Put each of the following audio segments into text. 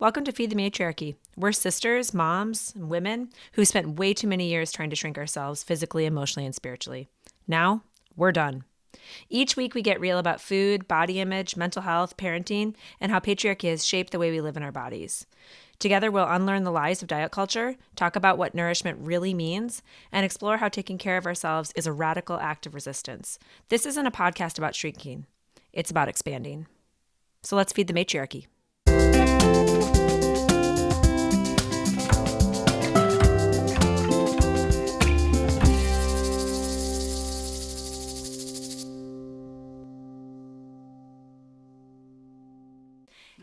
Welcome to Feed the Matriarchy. We're sisters, moms, and women who spent way too many years trying to shrink ourselves physically, emotionally, and spiritually. Now, we're done. Each week, we get real about food, body image, mental health, parenting, and how patriarchy has shaped the way we live in our bodies. Together, we'll unlearn the lies of diet culture, talk about what nourishment really means, and explore how taking care of ourselves is a radical act of resistance. This isn't a podcast about shrinking. It's about expanding. So let's feed the matriarchy.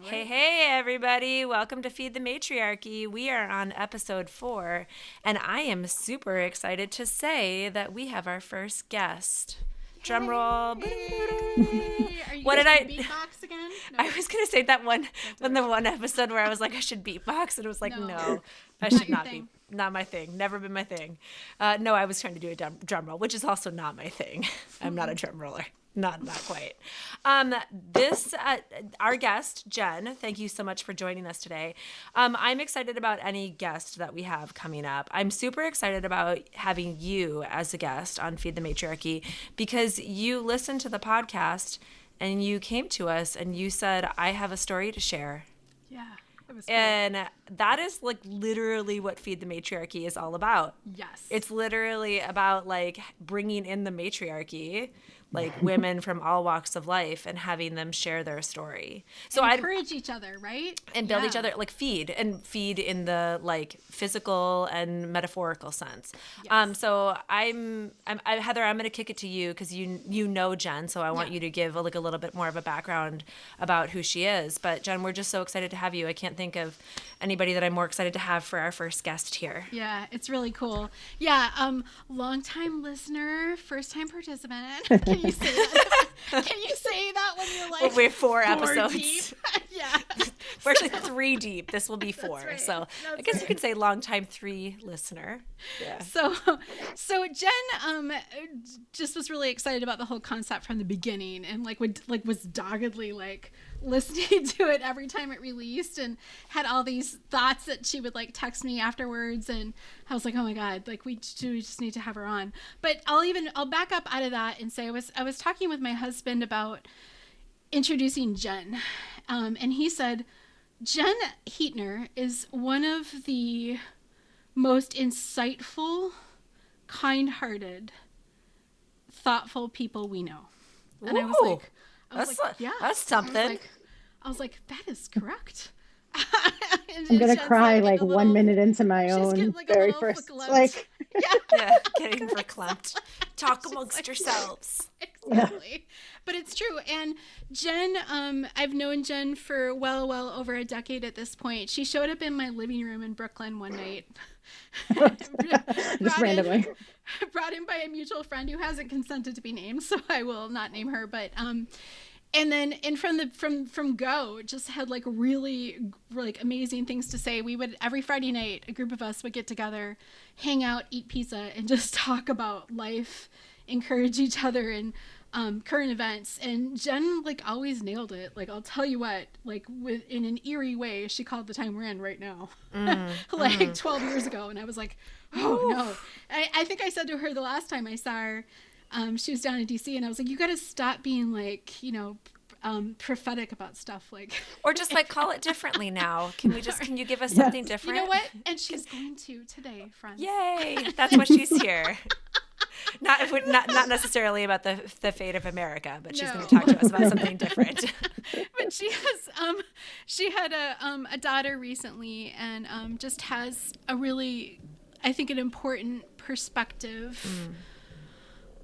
Hey, everybody. Welcome to Feed the Matriarchy. We are on episode 4, and I am super excited to say that we have our first guest. Drum roll. Hey. Are you What did I beatbox again? No. I was going to say that one episode where I was like, I should beatbox, and it was like, no I Not should your not thing. be. Not my thing. Never been my thing. No, I was trying to do a drum roll, which is also not my thing. I'm not a drum roller. Not quite. Our guest, Jenn, thank you so much for joining us today. I'm excited about any guest that we have coming up. I'm super excited about having you as a guest on Feed the Matriarchy because you listened to the podcast and you came to us and you said, I have a story to share. Yeah, it was cool. And that is like literally what Feed the Matriarchy is all about. Yes. It's literally about like bringing in the matriarchy, like women from all walks of life, and having them share their story. So I encourage each other, right? and build each other, like feed in the like physical and metaphorical sense. Yes. So Heather, I'm going to kick it to you because you know Jenn, so I want you to give a little bit more of a background about who she is. But Jenn, we're just so excited to have you. I can't think of anybody that I'm more excited to have for our first guest here. Yeah, it's really cool. Yeah, long-time listener, first-time participant. Can you say that? Can you say that when you're like, Well, we're 4 4 episodes. deep? Yeah. We're actually 3 deep. This will be 4. right. So That's I guess you right. could say long time 3 listener. Yeah. So Jenn just was really excited about the whole concept from the beginning, and was doggedly like listening to it every time it released, and had all these thoughts that she would like text me afterwards, and I was like, oh my god, like we just need to have her on. But I'll back up out of that and say I was talking with my husband about introducing Jenn, and he said Jenn Heettner is one of the most insightful, kind-hearted, thoughtful people we know. And I was like, yeah, that's something. I was like, that is correct. I'm gonna cry like 1 minute into my own very first, like, Getting verklempt. Talk amongst yourselves. Exactly. Yeah. But it's true. And Jenn, I've known Jenn for well over a decade at this point. She showed up in my living room in Brooklyn one night. Just randomly. Brought in by a mutual friend who hasn't consented to be named, so I will not name her. But and from go just had like really like amazing things to say. We would every Friday night, a group of us would get together, hang out, eat pizza, and just talk about life, encourage each other, and current events. And Jenn like always nailed it. Like I'll tell you what, like in an eerie way, she called the time we're in right now, 12 years ago, and I was like, oh no. I think I said to her the last time I saw her. She was down in DC, and I was like, you got to stop being like, prophetic about stuff, like, or just like call it differently now. Can you give us something different? You know what? And she's going to today, friends. Yay. That's what she's here. Not necessarily about the fate of America, but she's going to talk to us about something different. But she had a daughter recently, and just has a really, I think, an important perspective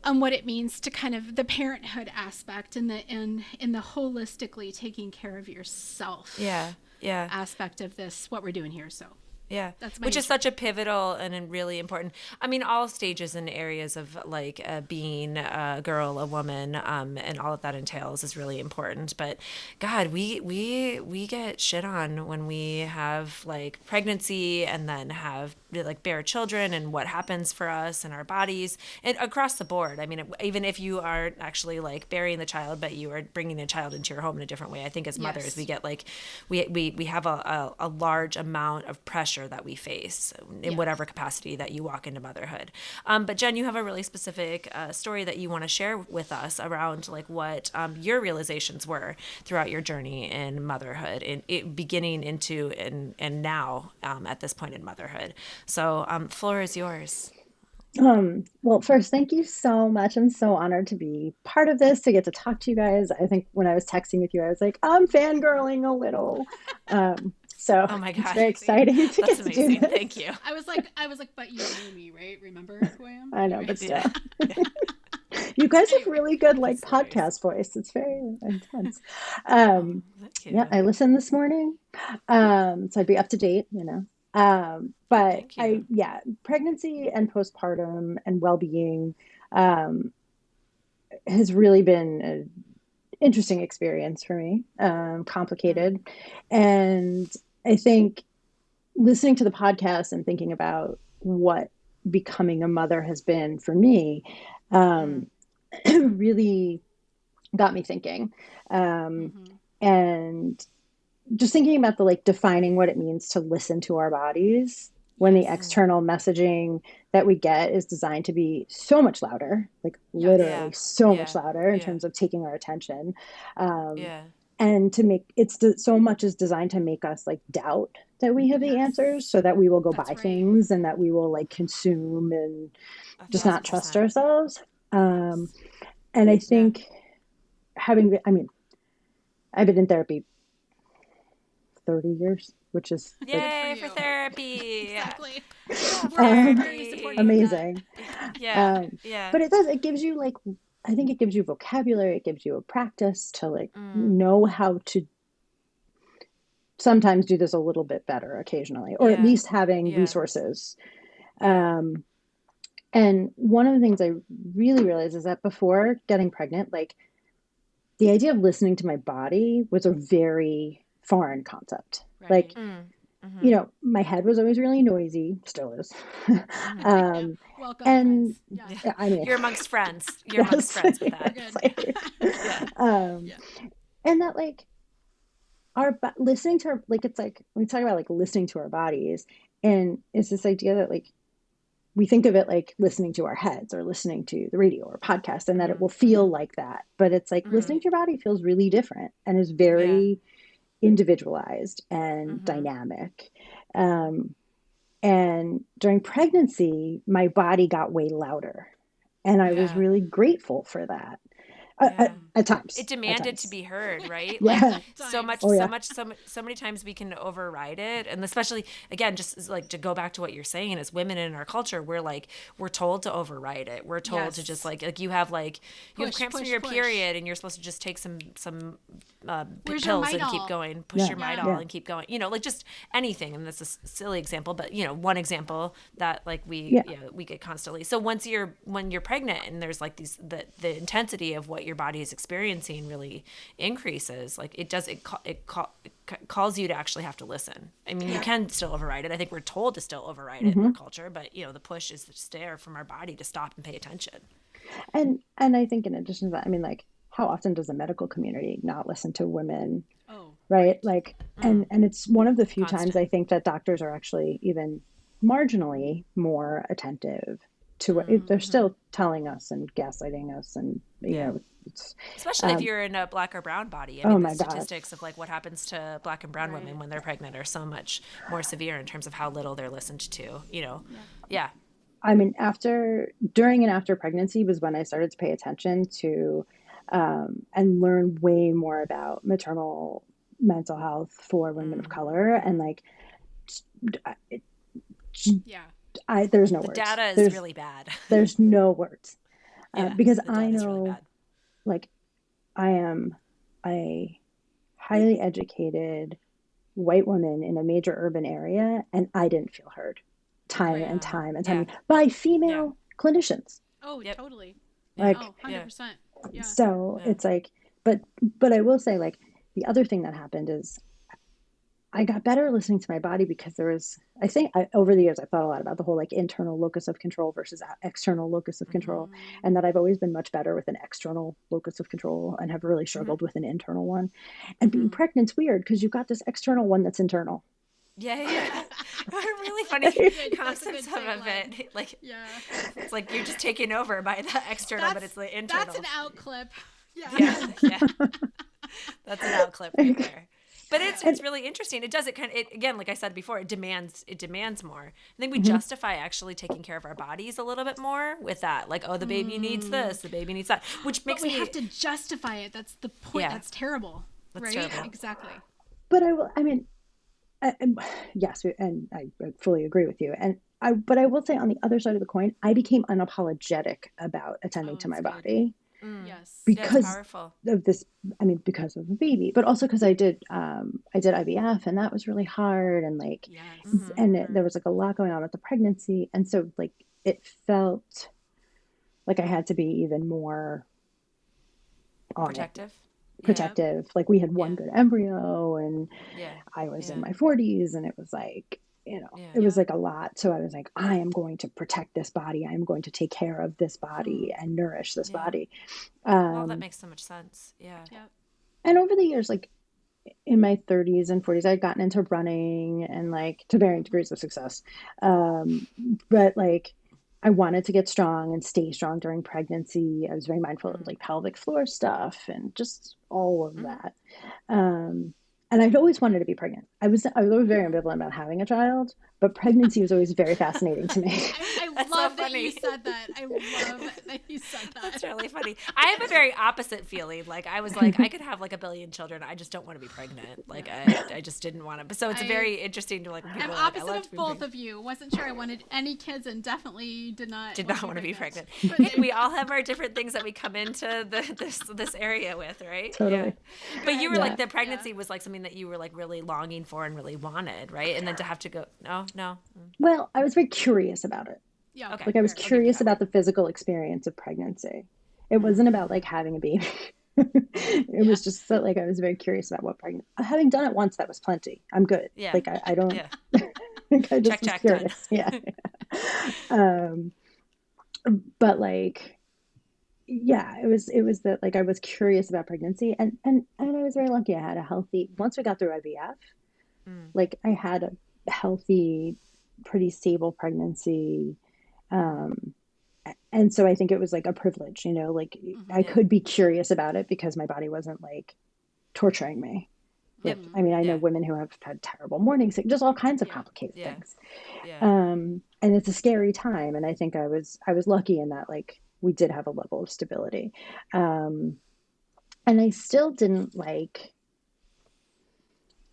on what it means to kind of the parenthood aspect and the holistically taking care of yourself yeah aspect of this, what we're doing here. So Yeah, That's my which is answer. such a pivotal and really important. I mean, all stages and areas of like being a girl, a woman, and all that entails is really important. But God, we get shit on when we have like pregnancy and then have like bear children and what happens for us and our bodies and across the board. I mean, even if you aren't actually like burying the child, but you are bringing a child into your home in a different way. I think as mothers, we get like we have a large amount of pressure that we face in whatever capacity that you walk into motherhood. But Jenn, you have a really specific story that you want to share with us around like what your realizations were throughout your journey in motherhood, in it beginning into and now at this point in motherhood. So floor is yours. Well, first, thank you so much. I'm so honored to be part of this, to get to talk to you guys. I think when I was texting with you, I was like, I'm fangirling a little. So Oh my it's God. very exciting to That's get to do amazing. this. Thank you. I was like, but you know me, right? Remember who I am? I know, but Anyways. still. Yeah. Yeah. You guys have Anyway. really good Good like stories. podcast voice. It's very intense. Oh, Um, thank yeah, you. I listened this morning. So I'd be up to date, you know. But Thank you. yeah, pregnancy and postpartum and well-being um, has really been an interesting experience for me, Mm, complicated. And I think listening to the podcast and thinking about what becoming a mother has been for me, mm, um, really got me thinking. Um, Mm-hmm. and just thinking about the like defining what it means to listen to our bodies when the Yes. mm. external messaging that we get is designed to be so much louder, like Yes. Yeah. literally so much Yeah. louder in Yeah. terms of taking our attention. Um, Yeah. and to make so much is designed to make us like doubt that we have the Yes. answers, so that we will go buy That's right. things and that we will like consume and A just not thousand trust percent. ourselves. Um, Yes. and I Yeah. think I mean, I've been in therapy 30 years, which is like Good for Yay for you. therapy. Exactly. Love We're very supportive therapy. of that. amazing. Yeah. Um, Yeah. but it gives you like, I think it gives you vocabulary, it gives you a practice to like Mm, know how to sometimes do this a little bit better occasionally, or at yeah. least having Yeah. resources. Yeah. Um, and one of the things I really realized is that before getting pregnant, like the idea of listening to my body was a very foreign concept. Like, Right. Mm, mm-hmm. you know, my head was always really noisy, still is. Mm-hmm. Yeah. um, Welcome, and friends. Yes. Yeah. I mean, You're amongst friends. You're amongst yes, friends with We're that. good. Yeah. um, Yeah. and that like listening to our, like, it's like we talk about like listening to our bodies, and it's this idea that like we think of it like listening to our heads or listening to the radio or podcast, and that it Mm-hmm. will feel Mm-hmm. like that, but it's like Mm-hmm. listening to your body feels really different and is Yeah. very individualized and Mm-hmm. dynamic. um, and during pregnancy my body got way louder, and I was Yeah. really grateful for that, Yeah. at It times, demanded to be heard, right? Like yeah. so Times. much, Oh so yeah. much, so many times we can override it. And especially again, just like to go back to what you're saying, as women in our culture, we're told to override it. We're told to just Yes. like you have Push, cramps from push, your push. period and you're supposed to just take some Where's your pills and keep Midol? going, push Yeah. your Yeah. midol Yeah. and keep going, like just anything. And that's a silly example, but one example that like Yeah. we get constantly. So when you're pregnant and there's like the intensity of what your body is experiencing really increases, like it calls you to actually have to listen. I mean, you Yeah. can still override it. I think we're told to still override it in our Hmm. culture, but the push is just there from our body to stop and pay attention. And I think in addition to that, I mean, like, how often does the medical community not listen to women, Oh, right? right. Like, Mm, and it's one of the few times constant. I think that doctors are actually even marginally more attentive to what they're Mm-hmm. still telling us and gaslighting us, and Yeah. it's Especially if um, you're in a black or brown body. I oh mean, the my God. statistics of like what happens to black and brown Right. women when they're pregnant are so much more severe in terms of how little they're listened to. Yeah. Yeah. I mean, during and after pregnancy was when I started to pay attention to, and learn way more about maternal mental health for women of color. And Mm-hmm. like, I, Yeah. there's no The words. data is really bad. There's no words, Yeah, because the I data is really know, bad. like, I am a highly educated, white woman in a major urban area, and I didn't feel heard time and Right. time and Yeah. time by Yeah. female clinicians. Oh, Yep. totally. Yeah. Like, Oh, Yeah. 100%. Yeah. so Yeah. it's like, but I will say, like, the other thing that happened is I got better at listening to my body because there was, I think over the years, I thought a lot about the whole like internal locus of control versus external locus of control. And that I've always been much better with an external locus of control and have really struggled with an internal one. And being pregnant's weird because you've got this external one that's internal. Yeah. Really funny That's a good concepts of tagline. it. Like, Yeah. it's like you're just taken over by the external, but it's the internal. That's an out clip. Yeah. Yeah. That's an out clip right there. But it's And really interesting. It does it kind of, again, like I said before, it demands more. I think we mhm. justify actually taking care of our bodies a little bit more with that. Like, oh, the baby needs this, the baby needs that, which But makes we me have to justify it. That's the point. Yeah. That's terrible. That's right? terrible. Exactly. But I mean, yes, and I fully agree with you. But I will say on the other side of the coin, I became unapologetic about attending to my That's good. body Yes. Yeah, it's because powerful. of this. I mean, because of the baby, but also because I did IVF, and that was really hard, and like, Yes. and there was like a lot going on with the pregnancy, and so like it felt like I had to be even more on Protective. it, protective. Like we had one Yeah. good embryo, and Yeah. I was in Yeah. my 40s, and it was like, Yeah. it was like a lot. So I was like, I am going to protect this body. I am going to take care of this body and nourish this Yeah. body. Well, that makes so much sense. Yeah. Yep. And over the years, like in my 30s and 40s, I'd gotten into running and like to varying degrees of success. But like I wanted to get strong and stay strong during pregnancy. I was very mindful of like pelvic floor stuff and just all of that. And I'd always wanted to be pregnant. I was always very ambivalent about having a child, but pregnancy was always very fascinating to me. I That's love so that funny. you said that. I love that you said that. That's really funny. I have a very opposite feeling. Like I was like, I could have like a billion children. I just don't want to be pregnant. Like I just didn't want to. But so it's very interesting to like when people I'm are like, I opposite love to of be both pregnant. of you. Wasn't sure I wanted any kids, and definitely did not Want to be pregnant. But Hey, we all have our different things that we come into this area with, right? Totally. Yeah. But you were Yeah. like the pregnancy was like something that you were like really longing for and really wanted, right? And then to have to go, no. Well, I was very curious about it. Yeah. Okay. Like I was I'll give you curious that about one. the physical experience of pregnancy. It wasn't about like having a baby. It was just that like I was very curious about what pregnant. Having done it once, that was plenty. I'm good. Yeah. Like I don't. Yeah. Like I just was Check, done. curious. Yeah. But like, yeah, it was that like I was curious about pregnancy, and I was very lucky. I had a healthy. Once we got through IVF, like I had a healthy, pretty stable pregnancy. And so I think it was like a privilege, like I could be curious about it because my body wasn't like torturing me. Yep. I mean, I know Yeah. women who have had terrible morning sickness, just all kinds of complicated Yeah. things. Yeah. And it's a scary time. And I think I was lucky in that like we did have a level of stability. And I still didn't like,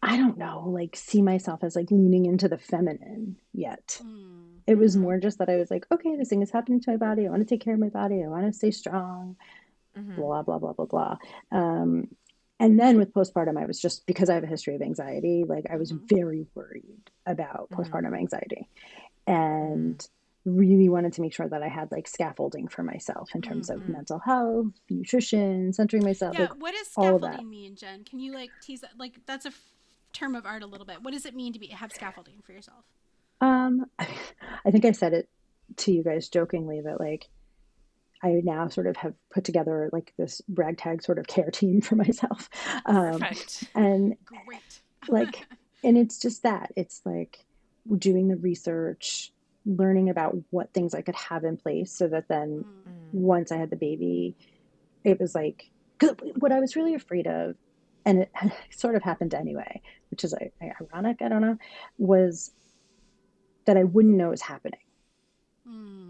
I don't know, like see myself as like leaning into the feminine yet. It was more just that I was like, okay, this thing is happening to my body. I want to take care of my body. I want to stay strong, blah, blah, blah, blah, blah. And then with postpartum, I was just, because I have a history of anxiety, like I was very worried about postpartum anxiety and really wanted to make sure that I had like scaffolding for myself in terms of mental health, nutrition, centering myself. Yeah. Like What does all of that. scaffolding mean, Jen? Can you like tease that? Like that's a term of art a little bit. What does it mean to have scaffolding for yourself? I think I said it to you guys jokingly that like I now sort of have put together like this ragtag sort of care team for myself. Perfect. And Great. like, and it's just that it's like doing the research, learning about what things I could have in place so that then once I had the baby, it was like, 'cause what I was really afraid of, and it sort of happened anyway, which is ironic, I don't know, was that I wouldn't know it was happening.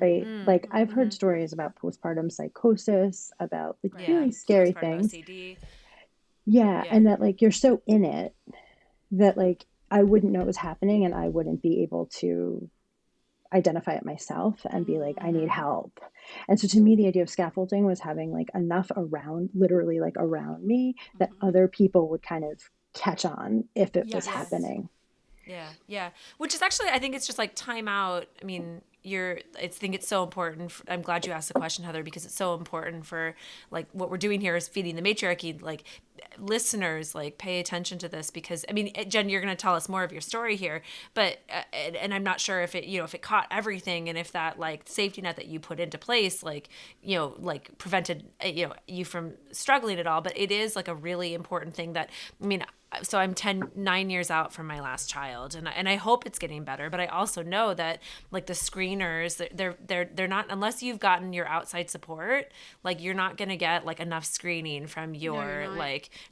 Right? Like I've heard stories about postpartum psychosis, about like really scary Postpartum things. OCD. Yeah, and that like you're so in it that like I wouldn't know it was happening and I wouldn't be able to identify it myself and be like, I need help. And so to me, the idea of scaffolding was having like enough around, literally like around me, that other people would kind of catch on if it was Yes. happening. Yeah. Yeah. Which is actually, I think it's just like time out. I mean, I think it's so important. I'm glad you asked the question, Heather, because it's so important for like what we're doing here is feeding the matriarchy. Like listeners, like pay attention to this because I mean, Jenn, you're going to tell us more of your story here, but, and I'm not sure if it, if it caught everything and if that like safety net that you put into place, like, like prevented, you from struggling at all. But it is like a really important thing that, I mean, so I'm 9 years out from my last child and I hope it's getting better, but I also know that like the screeners, they're not, unless you've gotten your outside support, like you're not going to get like enough screening from your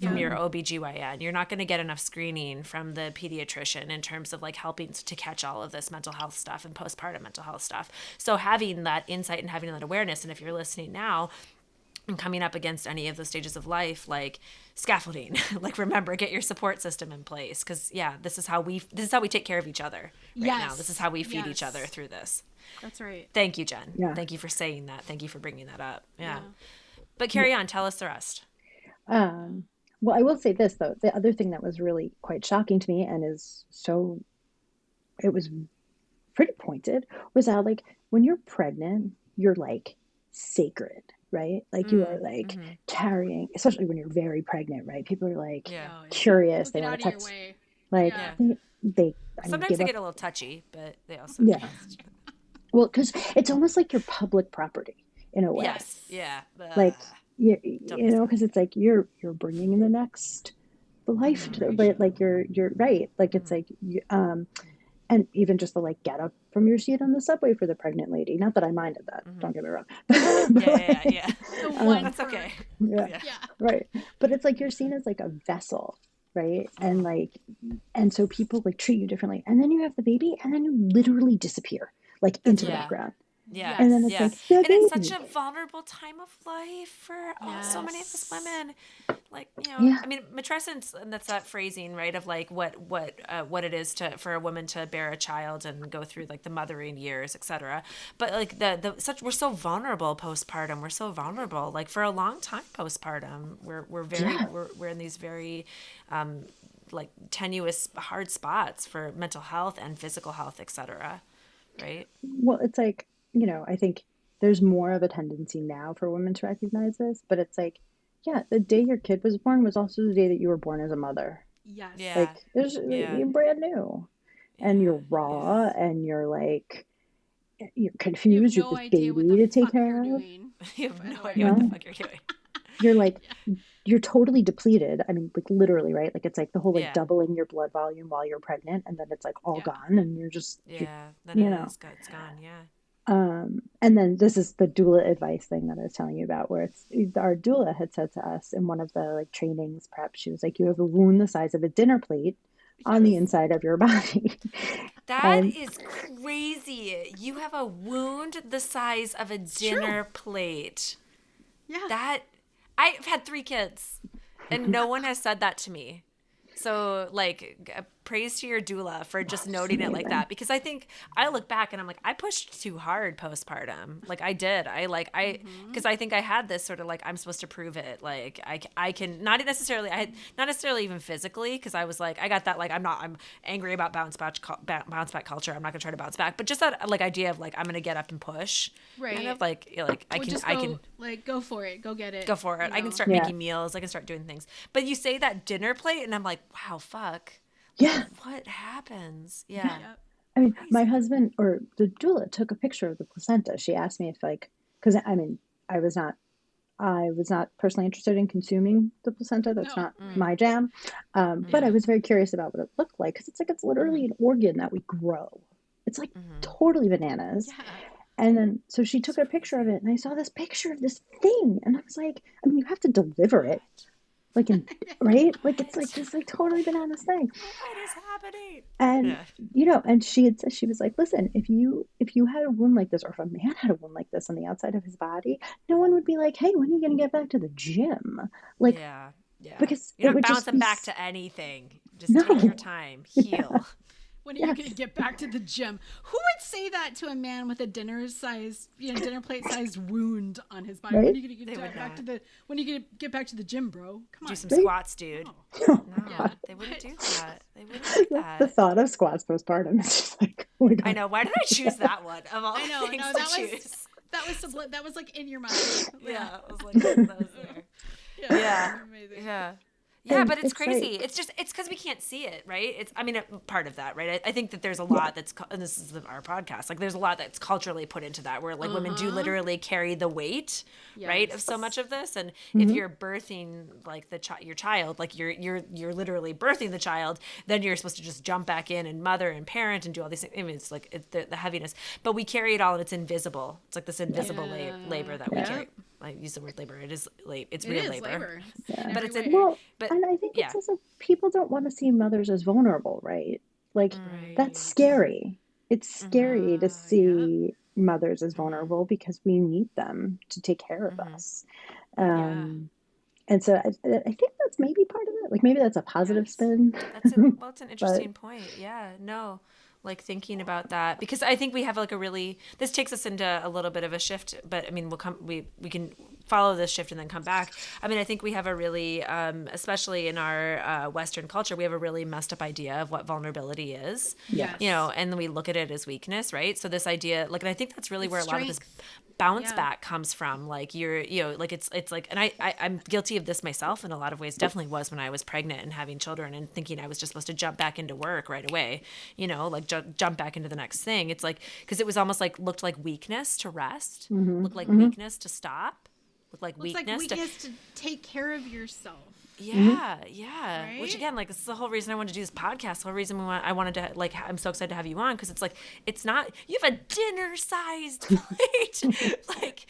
from your OBGYN. You're not going to get enough screening from the pediatrician in terms of like helping to catch all of this mental health stuff and postpartum mental health stuff. So having that insight and having that awareness, and if you're listening now, and coming up against any of the stages of life, like scaffolding, like remember, get your support system in place. Cause this is how we take care of each other now. This is how we feed each other through this. That's right. Thank you, Jenn. Yeah. Thank you for saying that. Thank you for bringing that up. Yeah. But carry on, tell us the rest. Well, I will say this though. The other thing that was really quite shocking to me and it was pretty pointed was how like when you're pregnant, you're like sacred, right? Like you are like carrying, especially when you're very pregnant, right? People are like curious. They want to touch, like they sometimes they get a little touchy, but they also well, because it's almost like you're public property in a way. Yes, yeah. Like because it's like you're bringing in the life to but like you're right. Like it's like and even just the like get up from your seat on the subway for the pregnant lady. Not that I minded that. Don't get me wrong. Yeah. That's okay. Yeah. Right. But it's like you're seen as like a vessel, right? And like, and so people like treat you differently. And then you have the baby, and then you literally disappear like into the background. Yeah. And then it's like, and it's such a vulnerable time of life for so many of us women. Like, I mean, matrescence, and that's that phrasing, right? Of like what it is for a woman to bear a child and go through like the mothering years, etc. But like we're so vulnerable postpartum. We're so vulnerable. Like for a long time postpartum, we're in these very, like tenuous, hard spots for mental health and physical health, etc. Right? Well, it's like, I think there's more of a tendency now for women to recognize this, but it's like, the day your kid was born was also the day that you were born as a mother. Yes. Yeah. Like, you're brand new, and you're raw, and you're like, you're confused. You have no you're this idea baby what the to take fuck care you're of. doing. You have no idea what the fuck you're doing. You're like, you're totally depleted. I mean, like literally, right? Like it's like the whole like doubling your blood volume while you're pregnant, and then it's like all gone, and you're just then it's gone. And then this is the doula advice thing that I was telling you about, where it's our doula had said to us in one of the like trainings prep, she was like, you have a wound the size of a dinner plate on the inside of your body. That is crazy. You have a wound the size of a dinner plate. Yeah. I've had 3 kids and no one has said that to me. So like praise to your doula for just noting it like that, because I think I look back and I'm like, I pushed too hard postpartum. Like I did. Because I think I had this sort of like, I'm supposed to prove it. Like I can not necessarily even physically, because I was like, I got that, like, I'm angry about bounce back culture. I'm not gonna try to bounce back, but just that like idea of like, I'm gonna get up and push. Right. Kind of like I can like go for it. Go get it. Go for it. I can start making meals. I can start doing things. But you say that dinner plate and I'm like, wow, fuck. Yeah. What happens? Yeah. I mean, my husband or the doula took a picture of the placenta. She asked me if like, because I mean, I was not personally interested in consuming the placenta. That's not my jam. But I was very curious about what it looked like, because it's like, it's literally an organ that we grow. It's like totally bananas. Yeah. And then, so she took a picture of it, and I saw this picture of this thing, and I was like, I mean, you have to deliver it. Like, right? Like, it's like this, like, totally bananas thing. What is happening? And, and she had said, she was like, listen, if you had a wound like this, or if a man had a wound like this on the outside of his body, no one would be like, hey, when are you going to get back to the gym? Like, yeah. Because you're not bouncing back to anything. Just take your time, heal. When are you going to get back to the gym? Who would say that to a man with a dinner plate sized wound on his body? Right? When are you going to get back to the when are you going to get back to the gym, bro? Come on. Do some squats, dude. Oh. No, Yeah. they wouldn't do that. They wouldn't do The that. thought of squats postpartum is just like, oh my God. I know. Why did I choose that one of all I know. things No, to that choose? that was like in your mind. Yeah, I was like, that was there. Yeah. Amazing. Yeah, And but it's crazy. like, It's because we can't see it, right? Part of that, right? I think that there's a lot and this is our podcast, like there's a lot that's culturally put into that, where like women do literally carry the weight, right, of so much of this. And if you're birthing like your child, like you're literally birthing the child, then you're supposed to just jump back in and mother and parent and do all these things. I mean, it's like the heaviness, but we carry it all and it's invisible. It's like this invisible labor that we carry. I use the word labor. It is it's real labor. But it's and I think it's also people don't want to see mothers as vulnerable, right? Like that's scary. It's scary to see mothers as vulnerable because we need them to take care of us. And so I think that's maybe part of it. Like maybe that's a positive spin. It's an interesting point. Yeah, no. Like thinking about that, because I think we have like this takes us into a little bit of a shift, but I mean, we can follow this shift and then come back. I mean, I think we have a really, especially in our Western culture, we have a really messed up idea of what vulnerability is. Yes. You know, and then we look at it as weakness, right? So this idea, like, and I think that's really where a lot of this bounce back comes from. Like like it's like, and I'm guilty of this myself in a lot of ways. Definitely was when I was pregnant and having children and thinking I was just supposed to jump back into work right away, you know, like jump back into the next thing. It's like, because it was almost like looked like weakness to rest, looked like weakness to stop, looked like weakness to take care of yourself. Yeah. Right? Which again, like, this is the whole reason I wanted to do this podcast. The whole reason I wanted to, like, I'm so excited to have you on, because it's like, it's not, you have a dinner-sized plate, like,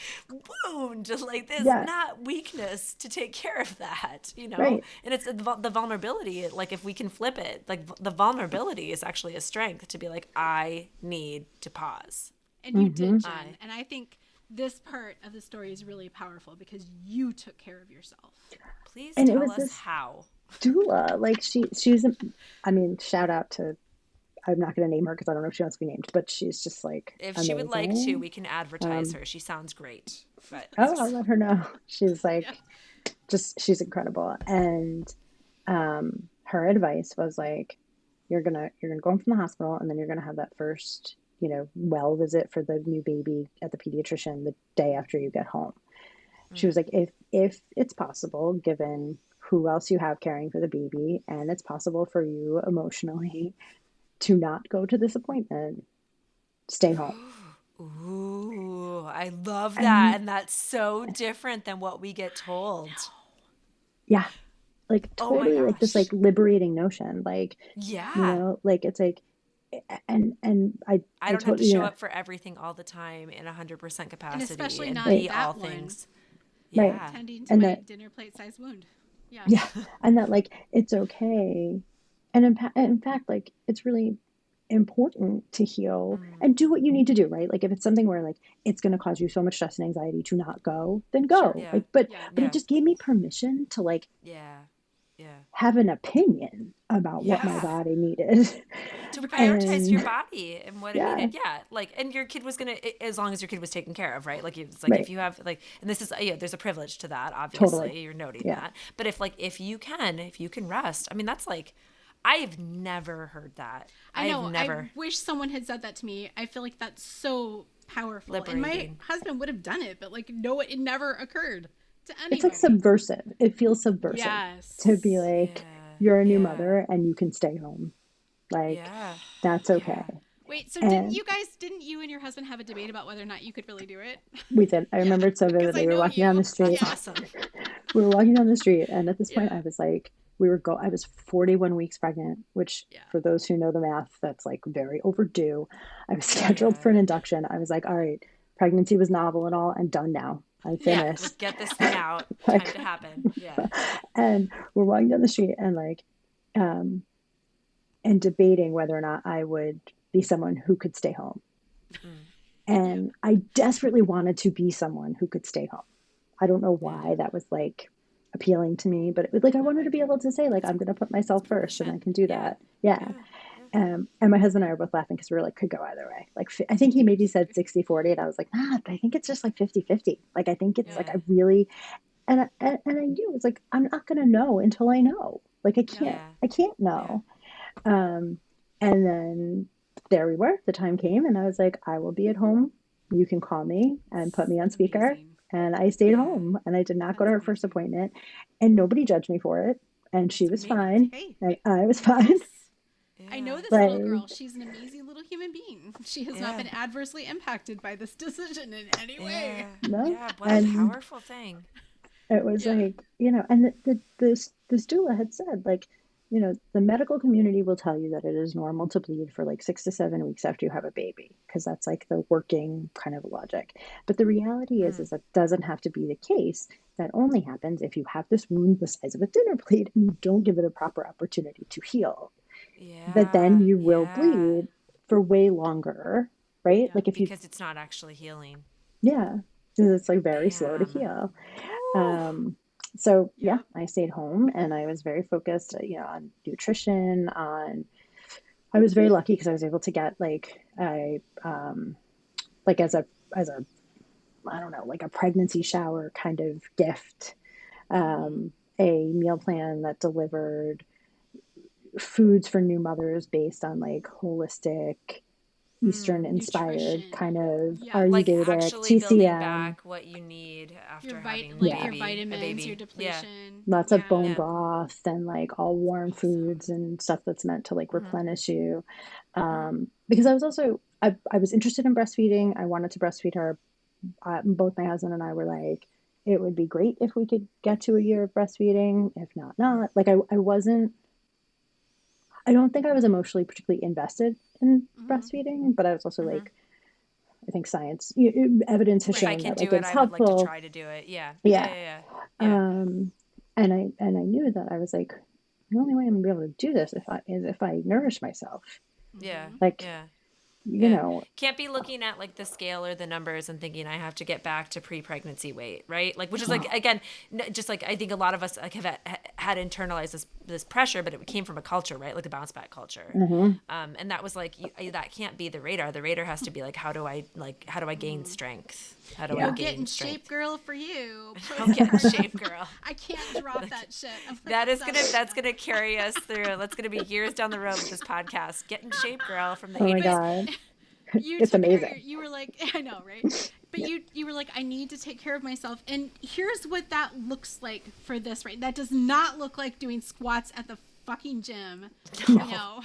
wound, like, there's not weakness to take care of that, you know? Right. And it's the vulnerability, like, if we can flip it, like, the vulnerability is actually a strength to be like, I need to pause. And you did, Jen. And I think this part of the story is really powerful because you took care of yourself. Please and tell us how. Doula, like she's, I mean, shout out to, I'm not going to name her because I don't know if she wants to be named, but she's just like, if amazing. she would like to, we can advertise her. She sounds great. But I'll let her know. She's like, she's incredible. And her advice was like, you're gonna go home from the hospital, and then you're gonna have that first, you know, well visit for the new baby at the pediatrician the day after you get home. She was like, if it's possible, given who else you have caring for the baby, and it's possible for you emotionally to not go to this appointment, stay home. Ooh, I love that. And that's so different than what we get told. Yeah. Like totally like this like liberating notion. Like, you know, like it's like, and I don't have to show up for everything all the time in 100% capacity, and especially not be that all one. things. Right. Tending to my dinner plate sized wound. Yeah. And that like, it's okay. And in fact, like, it's really important to heal and do what you need to do, right? Like if it's something where like it's going to cause you so much stress and anxiety to not go, then go. Like, but it just gave me permission to like, have an opinion about what my body needed. To prioritize your body and what it needed. Yeah. Like, and your kid was going to, as long as your kid was taken care of, right? Like, it's like if you have like, and this is, there's a privilege to that, obviously. Totally. You're noting that. But if you can rest, I mean, that's like, I've never heard that. I know. I wish someone had said that to me. I feel like that's so powerful. Liberating. And my husband would have done it, but like, no, it never occurred to anybody. It's like subversive. It feels subversive to be like, you're a new mother and you can stay home. Like, that's okay. Wait, so didn't you and your husband have a debate about whether or not you could really do it? We did. I remember it so vividly. We were walking down the street. That's awesome. We were walking down the street, and at this point I was like, I was 41 weeks pregnant, which for those who know the math, that's like very overdue. I was scheduled for an induction. I was like, all right, pregnancy was novel and all, and done now. I'm finished. Let's get this thing out. Time to happen. Yeah. And we're walking down the street and like, and debating whether or not I would be someone who could stay home. And I desperately wanted to be someone who could stay home. I don't know why that was like appealing to me, but it was like, I wanted to be able to say like, I'm going to put myself first and I can do that. Yeah. And my husband and I were both laughing because we were like, could go either way. Like, I think he maybe said 60-40, and I was like, nah, but I think it's just like 50-50. Like, I think it's like, Yeah. I really, and I knew, it's like, I'm not going to know until I know. Like, Yeah. I can't Yeah. know. Um, and then there we were, the time came, and I was like, I will be at home. You can call me and put me on speaker. Amazing. And I stayed Yeah. home, and I did not go to That's her first amazing. appointment, and nobody judged me for it. And she was Maybe. fine, Hey, and I was fine. yes. I know Yeah. this little Like, girl. She's an amazing little human being. She has not Yeah. been adversely impacted by this decision in any way. Yeah. no. Yeah. What a And powerful thing. it was Yeah. like, and the doula had said, like, the medical community will tell you that it is normal to bleed for like 6 to 7 weeks after you have a baby, because that's like the working kind of logic. But the reality is that doesn't have to be the case. That only happens if you have this wound the size of a dinner plate and you don't give it a proper opportunity to heal. But then Yeah. you will Yeah. bleed for way longer, right? Yeah. Like if you, Because it's not actually healing. yeah, because it's like very slow to Damn. heal. Woo. Um, so yeah, Yep. I stayed home and I was very focused, on nutrition, I was very lucky because I was able to get like as a, I don't know, like a pregnancy shower kind of gift, Mm-hmm. a meal plan that delivered foods for new mothers based on like holistic, Eastern inspired Nutrition. kind of Yes. Like Ayurvedic, actually building TCM. back what you need Your after having like Yeah. your a vitamins, your baby. Yeah. depletion. Lots of Yeah. bone Yeah. broth and like all warm Awesome. foods and stuff that's meant to like Mm-hmm. replenish you. Mm-hmm. Because I was also, I was interested in breastfeeding. I wanted to breastfeed her. Both my husband and I were like, it would be great if we could get to a year of breastfeeding. If not, not. Like, I wasn't, I don't think I was emotionally particularly invested in Mm-hmm. breastfeeding, but I was also Mm-hmm. like, I think science, evidence has If I Right. shown can that like do it, it's I would like to helpful. try to do it. Yeah. Yeah. Yeah. Yeah. Yeah. Um, and I knew that I was like, the only way I'm gonna be able to do this if I nourish myself. Yeah. Mm-hmm. Like, Yeah. you Yeah. know, Can't be looking at like the scale or the numbers and thinking I have to get back to pre-pregnancy weight, right? Like, which is like, oh, again, just like I think a lot of us like have had internalized this pressure, but it came from a culture, right? Like the bounce back culture. mhm. And that was like, that can't be the radar. The radar has to be like, how do I gain Mm-hmm. strength? How do I Go Yeah. get in gain shape, strength? girl, for you. I'll get in Postpartum. shape, girl. I can't drop that shit. I'm like That is obsessed gonna with that's that. gonna carry us through. That's gonna be years down the road with this podcast. Get in shape, girl, from the Oh my But 80s. God, you it's took care. amazing. You were like, I know, right? But you were like, I need to take care of myself, and here's what that looks like for this. Right? That does not look like doing squats at the fucking gym. You No, know,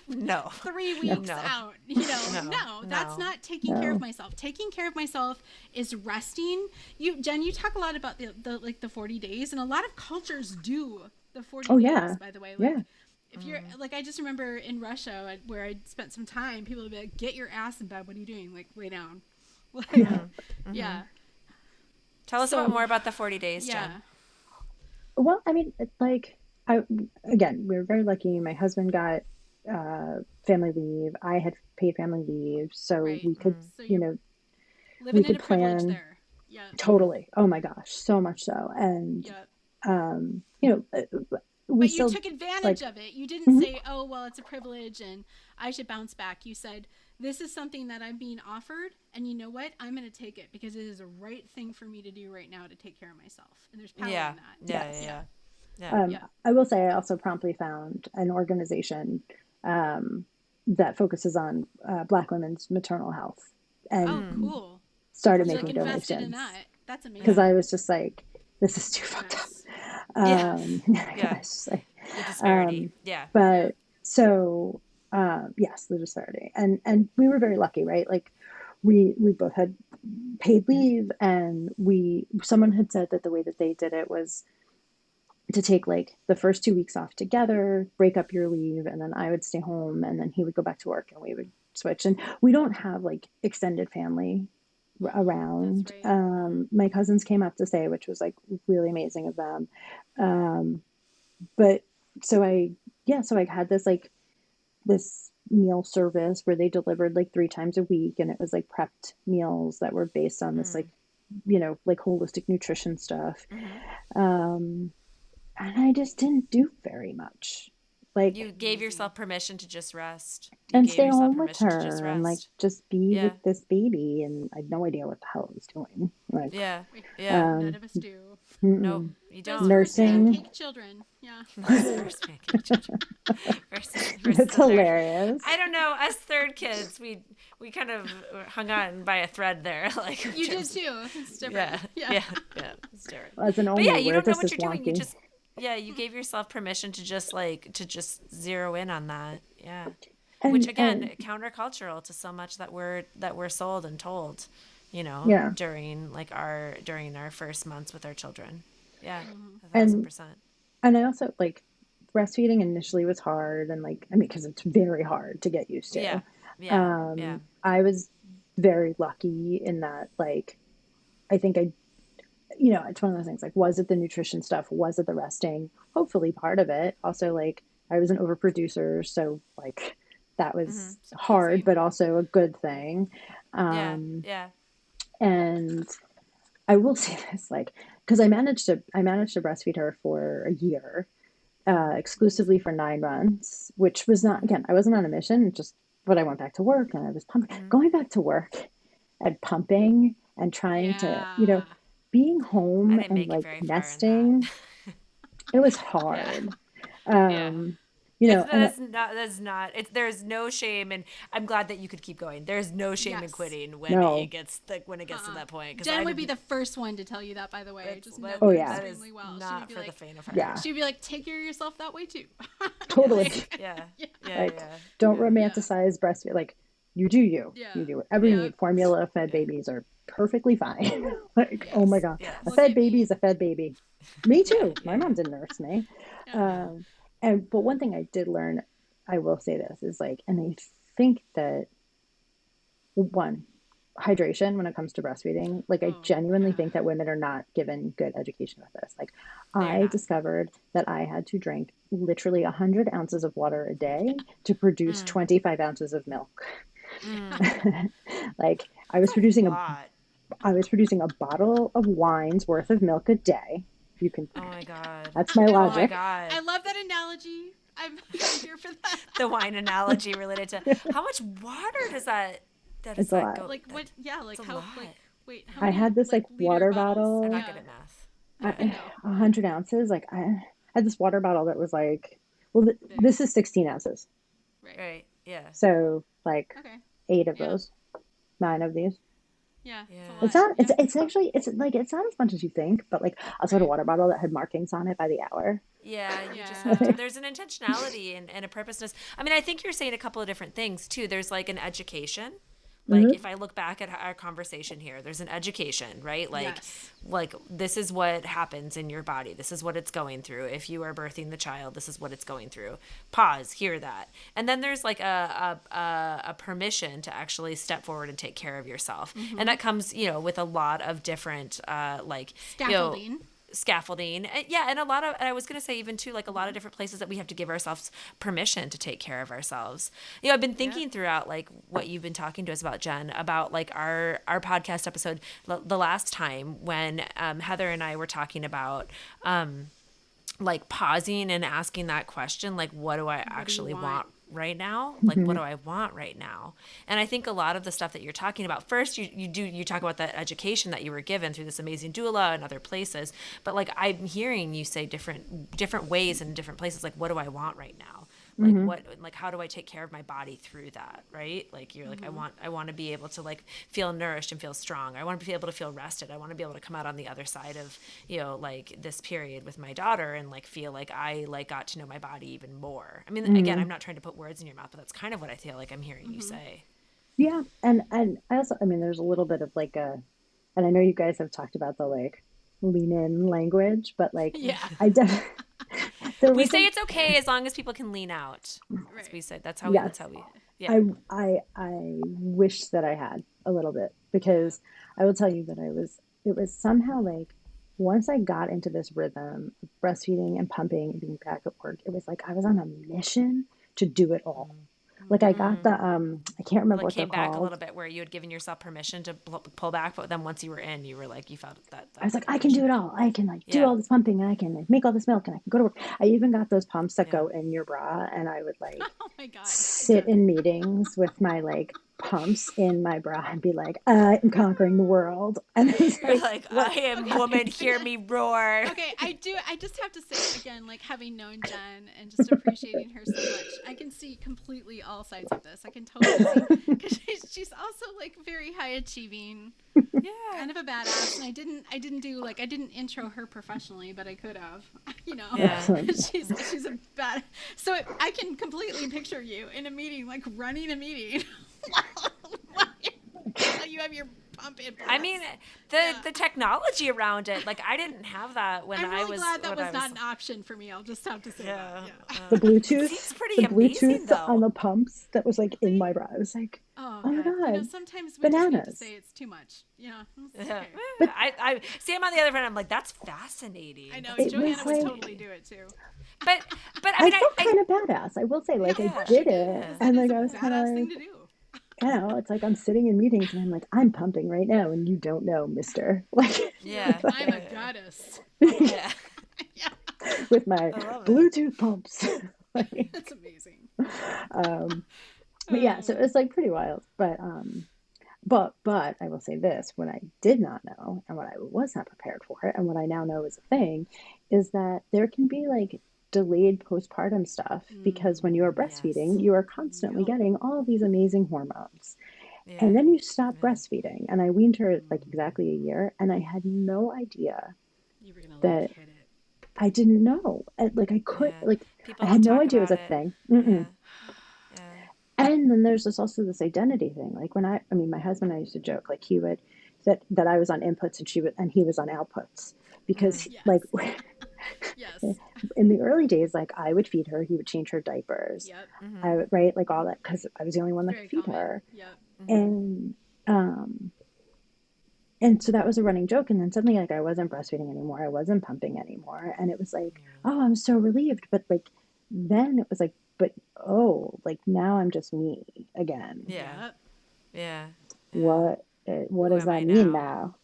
no, 3 weeks no, out. You know, no, no, that's no. not taking care of No. myself. Taking care of myself is resting. Jen, you talk a lot about the 40 days, and a lot of cultures do the 40 Oh days. yeah, By the way, like yeah. if you're like, I just remember in Russia where I spent some time, people would be like, get your ass in bed. What are you doing? Like, lay down. Like, Yeah. yeah. Tell us about So, more about the 40 days, yeah. Jen. Well, I mean, it's like I again, we were very lucky. My husband got family leave. I had paid family leave, so Right. we could, So you you're know, we living in could a privilege plan there. Yeah. totally. Oh my gosh, so much so. And Yeah. um, you we But you still took advantage like, of it. You didn't mhm. say, oh, well, it's a privilege and I should bounce back. You said, this is something that I'm being offered. And you know what? I'm going to take it because it is the right thing for me to do right now to take care of myself. And there's power Yeah, in that. yeah, yeah, Yes. Yeah. yeah. Yeah. Yeah. I will say I also promptly found an organization um, that focuses on Black women's maternal health Oh, and cool. started You like making invested in donations that. That's because Yeah. amazing. I was just like, this is too fucked up. Yes. Yeah. I Yeah. was just like, The disparity. um, Yeah. Yeah. but so yes, the disparity, and we were very lucky, right? Like we both had paid leave, and someone had said that the way that they did it was to take like the first 2 weeks off together, break up your leave, and then I would stay home, and then he would go back to work, and we would switch. And we don't have like extended family That's around. right. My cousins came up to stay, which was like really amazing of them. Um, but so so I had this meal service where they delivered like 3 times a week, and it was like prepped meals that were based on this like, like holistic nutrition stuff. Mm-hmm. Um, and I just didn't do very much. like You gave yourself permission to just rest. You and gave stay yourself home with permission to just her and like rest. just be Yeah. with this baby. And I had no idea what the hell I was doing. Like, Yeah. Yeah. None um, of us do. Nope, mm-mm. you Those don't. first Yeah. Nursing. pancake children. Yeah. Those first pancake children versus It's the third. I hilarious. don't know. Us third kids, we kind of hung on by a thread there, like in You did terms of, too. It's yeah, different. Yeah. yeah, it's different. As an But yeah, only, you where don't know this what is you're doing. You wonky. just yeah, you gave yourself permission to just zero in on that. Yeah. Which again, And countercultural to so much that we're sold and told, yeah. during our first months with our children. Yeah, And 1,000%. and I also like breastfeeding initially was hard and like I mean because it's very hard to get used Yeah, to. yeah, yeah. I was very lucky in that like I think I it's one of those things like was it the nutrition stuff? Was it the resting? Hopefully part of it. Also like I was an overproducer, so like that was hard Same. but also a good thing. Yeah, Um yeah. and I will say this like because I managed to breastfeed her for a year exclusively Amazing. for 9 months, which was not, again, I wasn't on a mission, just, but I went back to work and I was pumping, going back to work and pumping and trying to, Yeah. being I home didn't and make it like very far in that. nesting, it was Yeah, hard. yeah. Um, It's and that's not. It's there's no shame, and I'm glad that you could keep going. There's no shame in Yes. quitting no, when it gets to that point because Jen I would be didn't. the first one to tell you that, by the way. That's Just know that, oh me yeah, that is extremely well. She would not be for the like, faint of heart. yeah, take care of yourself that way too. totally. Yes. Like, Yeah. yeah, Yeah. Like, Yeah. don't Yeah. yeah, romanticize breastfeeding. Like, you do you. yeah, You do whatever you yeah. need. Formula fed Yeah. babies are perfectly fine. Like, oh my Yes. God. A Yes. Look fed at baby me. is a fed baby. Me Yeah. too. My Yeah. mom didn't nurse me. Yeah. Yeah. Um, but one thing I did learn, I will say this, is like, and I think that one, hydration when it comes to breastfeeding, like I Oh, genuinely yeah. think that women are not given good education with this. Like They are I not. discovered that I had to drink literally 100 ounces of water a day to produce Mm. 25 ounces of milk. Mm. Like That's a lot. I was producing a bottle of wine's worth of milk a day. You can Oh my god. That's my I Oh love my logic. god. I love that analogy. I'm here for that. The wine analogy related to how much water does It's a that lot. go? Like what? Yeah. That's Like a how? lot. Like wait. How I many had this like like liter water bottles? I'm bottle, not good Yeah. at math. I Yeah. know. 100 ounces. Like I had this water bottle that was like, well, Big. this is 16 ounces. Right. Right. Yeah. So like Okay. 8 of Yeah. those, 9 of these. Yeah. It's a Yeah. It's lot. not, Yeah. it's actually, it's like, it's not as much as you think, but like I also had a Right. water bottle that had markings on it by the hour. Yeah, you just have to. Yeah. There's an intentionality and a purposeness. I mean, I think you're saying a couple of different things too. There's like an education. Like Hmm. if I look back at our conversation here, there's an education, right? Yes. Like this is what happens in your body. This is what it's going through. If you are birthing the child, this is what it's going through. Pause, hear that. And then there's like a permission to actually step forward and take care of yourself. And that comes, with a lot of different Scaffolding. scaffolding. Yeah, and and I was going to say even too, like a lot of different places that we have to give ourselves permission to take care of ourselves. I've been Yeah. thinking throughout like what you've been talking to us about, Jen, about like our podcast episode the last time when Heather and I were talking about like pausing and asking that question, like what do I actually want right now? Like what Hmm. do I want right now? And I think a lot of the stuff that you're talking about, first you talk about that education that you were given through this amazing doula and other places, but like I'm hearing you say different ways in different places, like what do I want right now? Hmm. Like how do I take care of my body through that, right? Like you're like I want to be able to like feel nourished and feel strong. I want to be able to feel rested. I want to be able to come out on the other side of like this period with my daughter and like feel like I like got to know my body even more. I mean, again, Hmm. I'm not trying to put words in your mouth, but that's kind of what I feel like I'm hearing you say. Yeah. And I also, I mean, there's a little bit of like and I know you guys have talked about the like lean in language, but like Yeah. I definitely, there We was say a, it's okay as long as people can lean out. As Right. we said, yes. that's how we yeah. I wish that I had a little bit Yeah. because I will tell you that it was somehow like once I got into this rhythm of breastfeeding and pumping and being back at work, it was like I was on a mission to do it all. Like I got the I can't remember Like what they're came back a called. little bit where you had given yourself permission to pull back, but then once you were in, you were like, you felt I was like, I can do permission. it all. I can like do Yeah. all this pumping and I can like make all this milk and I can go to work. I even got those pumps that Yeah. go in your bra, and I would like Oh my God. sit in meetings with my like pumps in my bra and be like, I'm conquering the world. And it was You're like, like, I what? am Okay. woman, hear Again. me roar. Okay, I just have to say again, like having known Jenn and just appreciating her so much, I can see completely all sides of this. I can totally see because she's also like very high achieving, Yeah. kind of a badass. And I didn't intro her professionally, but I could have, you know. Yeah. She's a bad. So I can completely picture you in a meeting, like running a meeting. While you have your pump in. I mean, the technology around it, like I didn't have that when I'm I really was glad that when was I not an option for me. I'll just have to say yeah. that. Yeah. The It Bluetooth, seems pretty amazing on though. the pumps that was like in See? my bra. I was like, Oh oh my God. You know, God, sometimes we just need to bananas. say it's too much. Yeah. It's Yeah. okay. But I see. I'm on the other end. I'm like, that's fascinating. I know. That's it really Johanna was would like, totally fascinating. do it too. But I I mean, felt I kind of badass. I will say, Yeah, like, of I course you did do. it. yeah. Because that And is like, a I was kind badass of thing like, to do. it's like I'm sitting in meetings and I'm like, I'm pumping right now. And you don't know, mister. Like, You're Yeah. like, I'm a goddess. Yeah. Yeah. with my I love it. Bluetooth pumps. Like, That's amazing. um, but yeah, so Uh, it was like pretty wild. But I will say this, what I did not know and what I was not prepared for, and what I now know is a thing, is that there can be like delayed postpartum stuff because when you are breastfeeding, Yes. you are constantly yep. getting all of these amazing hormones. And Yeah. then you stop Yeah. breastfeeding. And I weaned her at like exactly a year, and I had no idea You were gonna like that hit it. I didn't know. Like I could Yeah. like I People had don't no talk idea it was about a it. thing. Yeah. Mm-mm. Yeah. And then there's also this identity thing. Like when I mean, my husband and I used to joke, like he would, that I was on inputs and he was on outputs because like Yes. Yes. in the early days, like I would feed her, he would change her diapers. Yep. I would, right, like all that, because I was the only one It's that could very feed common. her. Yep. And, um, and so that was a running joke. And then suddenly, like, I wasn't breastfeeding anymore. I wasn't pumping anymore. And it was like, Yeah. oh, I'm so relieved. But like, then it was like, but oh, like now I'm just me again. Yeah. Yep. Yeah. Yeah. What Who does am that I mean now? now?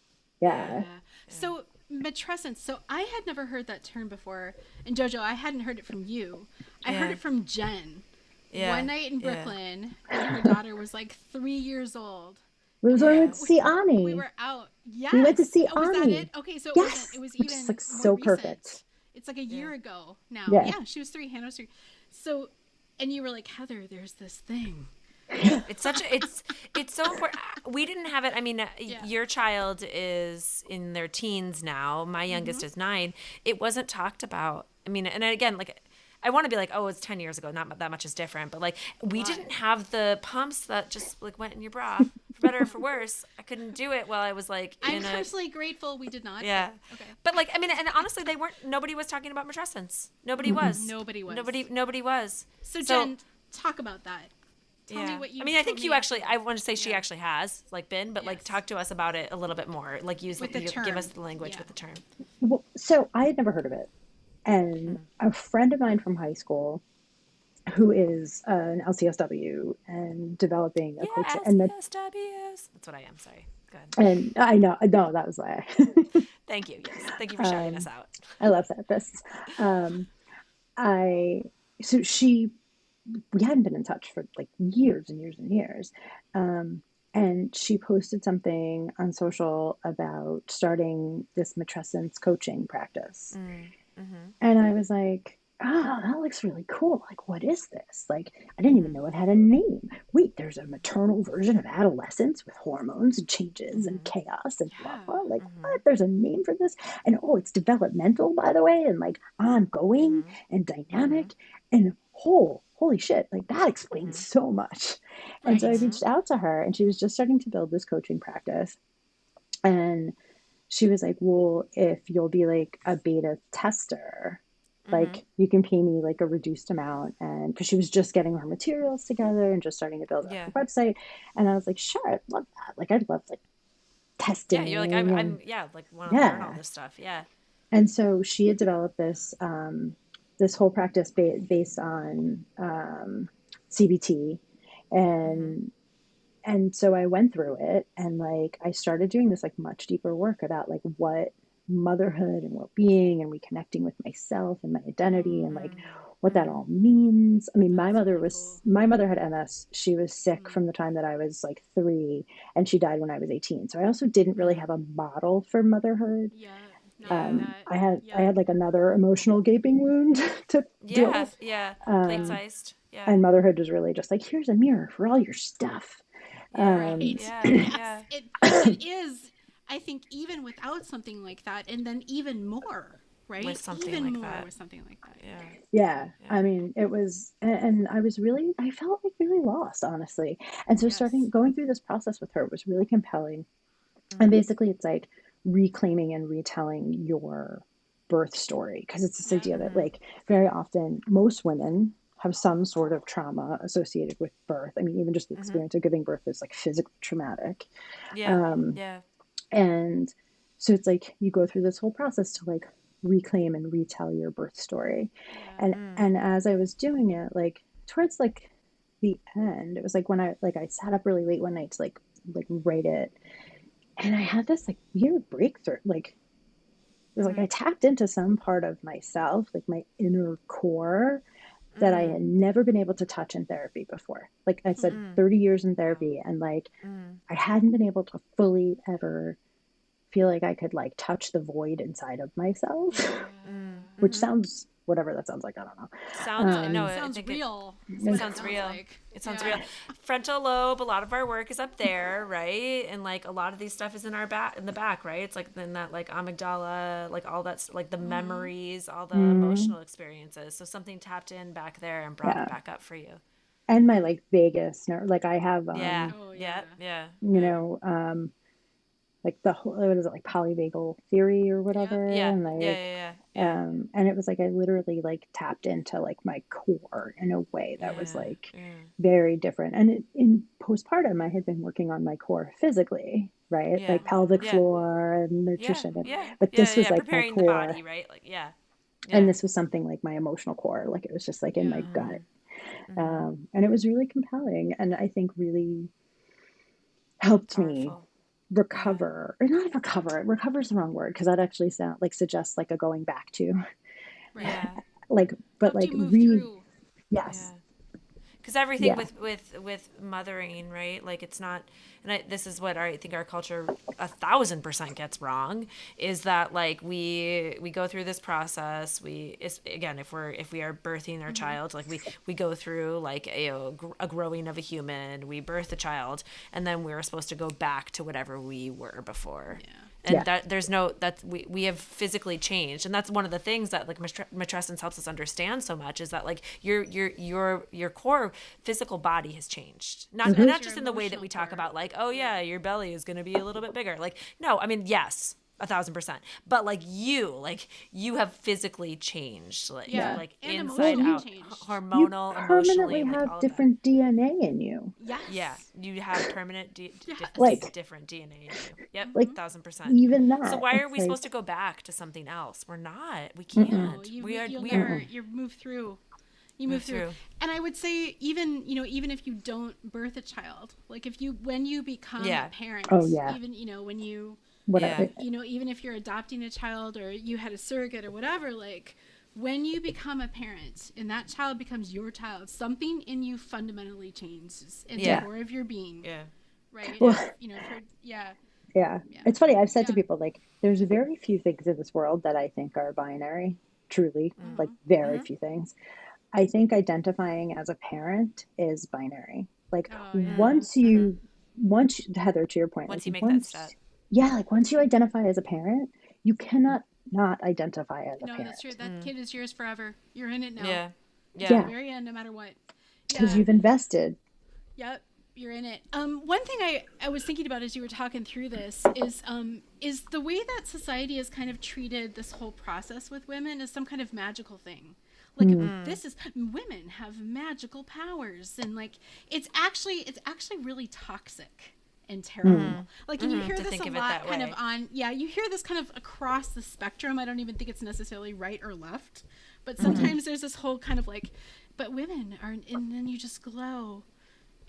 Yeah. Yeah. Yeah. Yeah. So matrescence. So I had never heard that term before, and Jojo, I hadn't heard it from you. I heard Yeah. it from Jenn. Yeah. One night in Yeah. Brooklyn when her daughter was like 3 years old, It was and when we Yeah. went to see we Ani. were out. We went to Yes. see Oh, was that it? Ani. Okay, so it wasn't. It Yes, was which is even like more so perfect. recent. It's like a Yeah. year ago now. Yeah. Yeah, she was 3. Hannah was 3. So, and you were like, Heather, there's this thing. It's such a it's so important. We didn't have it. I mean, Yeah. your child is in their teens now. My youngest is 9. It wasn't talked about. I mean, and again, like I want to be like, oh, it's 10 years ago. Not that much is different. But like, we Lot. didn't have the pumps that just like went in your bra. For better or for worse, I couldn't do it while I was like I'm in a personally grateful we did not. yeah. But, okay. But like, I mean, and honestly, they weren't. Nobody was talking about matrescence. Nobody was. Nobody was. Nobody was. So Jenn, talk about that. Tell me Yeah. what you. I mean, I told think you me actually. I afterwards. want to say she Yeah. actually has like been, but like Yes. talk to us about it a little bit more. Like use With the give term. us the language Yeah. with the term. Well, so I had never heard of it. And a friend of mine from high school who is an LCSW and developing a Yeah, coach, LCSWs. That's what I am. Sorry. Go ahead. and I know that was why Thank you. Yes. Thank you for shouting us out. I love therapists. Um, I so she we hadn't been in touch for like years and years and years. And she posted something on social about starting this matrescence coaching practice. And I was like, oh, that looks really cool. Like, what is this? Like, I didn't even know it had a name. Wait, there's a maternal version of adolescence with hormones and changes and chaos and blah, Yeah. blah. Like, what? There's a name for this? And oh, it's developmental, by the way, and like ongoing and dynamic. And holy shit, like that explains so much. And so I Right. reached out to her, and she was just starting to build this coaching practice. And she was like, well, if you'll be like a beta tester, like you can pay me like a reduced amount. And because she was just getting her materials together and just starting to build up Yeah. her website. And I was like, sure, I'd love that. Like, I'd love like Yeah. testing You're like and yeah, like want to learn all yeah. this stuff. Yeah. And so she had developed this whole practice based on CBT And and so I went through it, and like I started doing this like much deeper work about like what motherhood and well-being and reconnecting with myself and my identity and like what that all means. I mean, That's really cool. my mother had MS. She was sick from the time that I was like 3, and she died when I was 18. So I also didn't really have a model for motherhood. Yeah, no, I get that. I Yep. had like another emotional gaping wound to deal Yeah, with. yeah. Plate Um, sized. Yeah. and motherhood was really just like, here's a mirror for all your stuff. Yeah. Um, Right. Yeah. Yes. Yeah. It is. I think even without something like that, and then even more, With right? something Even like more that. with something like that. Yeah. yeah, Yeah. I mean, it was, and I was really, I felt like really lost, honestly. And so Yes. going through this process with her was really compelling. And basically, it's like reclaiming and retelling your birth story, because it's this Yep. idea that, like, very often, most women have some sort of trauma associated with birth. I mean, even just the experience of giving birth is like physically traumatic. Yeah. Um, Yeah. and so it's like you go through this whole process to like reclaim and retell your birth story. Yeah. And as I was doing it, like towards like the end, it was like when I sat up really late one night to like write it, and I had this like weird breakthrough. Like it was like I tapped into some part of myself, like my inner core, that I had never been able to touch in therapy before. Like I said, 30 years in Wow. therapy, and like I hadn't been able to fully ever feel like I could like touch the void inside of myself, which Yeah. sounds whatever that sounds like. I don't know. Sounds no, It I sounds think real. Is it what it sounds sounds real. like. It sounds Yeah. real. Frontal lobe, a lot of our work is up there, right? And like a lot of these stuff is in our back, in the back, right? It's like then that like amygdala, like all that's like the memories, all the Mm, emotional experiences. So something tapped in back there and brought it yeah. back up for you. And my like vagus nerve, like I have, Yeah. Oh Yeah. yeah. Yeah. you Yeah. know, like the whole, what is it, like polyvagal theory or Yep. whatever. Yeah. And Yeah. like, Yeah. Yeah. and it was like I literally like tapped into like my core in a way that was Yeah. like Yeah. very different. And in postpartum, I had been working on my core physically, right? Yeah. Like pelvic Yeah. floor and Yeah. nutrition. Yeah. But Yeah. this was Yeah. like my Preparing the core. body, right? Like yeah. And Yeah. this was something like my emotional core. Like it was just like in Yeah. my gut. And it was really compelling. And I think really helped me Powerful. Yeah. recover, or not recover. Recover is the wrong word, because that actually sound like suggests like a going back to, Right. Yeah. like, but Helped like you move through. yes, Yeah. Because everything yeah, with mothering, right? Like it's not, and this is what I think our culture 1,000% gets wrong, is that like we go through this process. Again, if we are birthing our child, like we go through like a growing of a human, we birth a child, and then we're supposed to go back to whatever we were before. Yeah. And yeah, that there's no that we have physically changed, and that's one of the things that like matrescence helps us understand so much, is that like your core physical body has changed, So and has not your just in the way that emotional we talk core. about like, oh Yeah. yeah, your belly is going to be a little bit bigger. Like no, I mean yes, 1,000%, but like you have physically changed, Yeah. like And well, inside emotionally you out, changed. you hormonal, emotionally, permanently like have all of that. different DNA in you. Yeah, Yes. you have permanent Yes. Like different DNA in you. Yep, like 1,000%. even So that, why are it's we supposed like to go back to something else? We're not. We mm-mm, No, can't. We are. you'll We never are mm-mm, you move through. You move move through. through. And I would say even, even if you don't birth a child, like if you when you become a Yeah, oh parent, yeah, even, when you yeah, whatever, even if you're adopting a child or you had a surrogate or whatever, like when you become a parent and that child becomes your child, something in you fundamentally changes in the yeah, yeah. core of your being, yeah, right? Well, yeah. Yeah, yeah, yeah, it's funny. I've said to yeah. people like, there's very few things in this world that I think are binary. Truly, like very few things. I think identifying as a parent is binary. Like Oh yeah. once Heather, to your point, like Once you make that step. once, yeah, like once you identify as a parent, you cannot not identify as a No, that's true. parent. That kid is yours forever. You're in it now. Yeah, To the yeah. Yeah, very end, no matter what. because Yeah. you've invested. Yep, you're in it. One thing I was thinking about as you were talking through this is the way that society has kind of treated this whole process with women as some kind of magical thing. Like Mm, this is women have magical powers, and like it's actually really toxic and mm, terrible. Like, and you hear To this a think of it lot that kind of way. you hear this kind of across the spectrum. I don't even think it's necessarily right or left, but sometimes there's this whole kind of like, but women are, and then you just glow.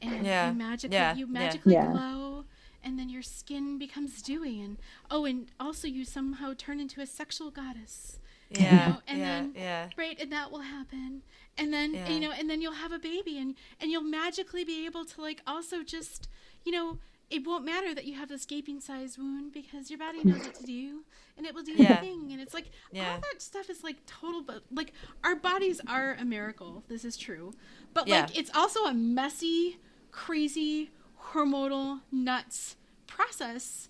and Yeah. Yeah. you Yeah. magically Yeah. glow, and then your skin becomes dewy, and oh, and also you somehow turn into a sexual goddess, Yeah. and Yeah. then Yeah. right, and that will happen, and then Yeah. and then you'll have a baby, and you'll magically be able to like also just you know it won't matter that you have this gaping size wound because your body knows what to do, and it will do the Yeah. thing, and it's like all Yeah. that stuff is like total, but like our bodies are a miracle, this is true, but Yeah. like it's also a messy, crazy, hormonal nuts process,